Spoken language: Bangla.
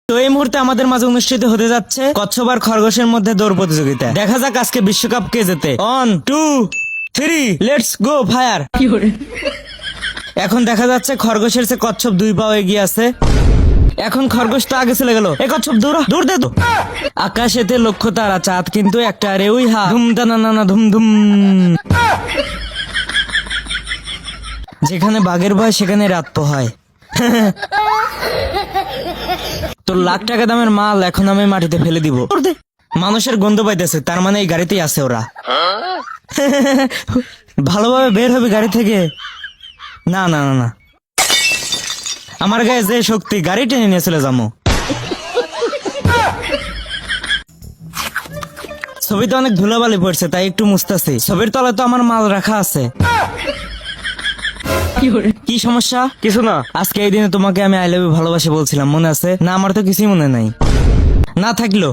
তো এই মুহূর্তে আমাদের মাঝে অনুষ্ঠিত হতে যাচ্ছে কচ্ছপ আর খরগোশের মধ্যে দৌড় প্রতিযোগিতা। দেখা যাক আজকে বিশ্বকাপ কে জেতে। 1 2 3 লেটস গো ফায়ার। এখন দেখা যাচ্ছে খরগোশের চেয়ে কচ্ছপ 2 পা এগিয়ে আছে। এখন খরগোশ তো আগে চলে গেল। এ কচ্ছপ দৌড় দে তো। আকাশেতে লক্ষ্য তারা, চাঁদ কিন্তু একটা রে। ওই হা ধুম টানা ধুম ধুম। যেখানে বাঘের ভয় সেখানে রাত পোহায়। তোর লাখ টাকা দামের মাল এখন আমি মাটিতে ফেলে দিব। মানুষের গন্ধ পাইতেছে, তার মানে এই গাড়িতেই আছে ওরা। ভালোভাবে বের হবে গাড়ি থেকে। না না না না, আমার গায়ে যে শক্তি, গাড়ি টেনে নিয়ে চলে যাবো। ছবিতে অনেক ধুলাবালি পড়ছে, তাই একটু মুছতেছি। ছবির তলায় তো আমার মাল রাখা আছে। কি সমস্যা? কিছু না। আজকে এই দিনে তোমাকে আমি আই লাভ ইউ ভালোবাসি বলছিলাম, মনে আছে? না, আমার তো কিছুই মনে নাই। না থাকলো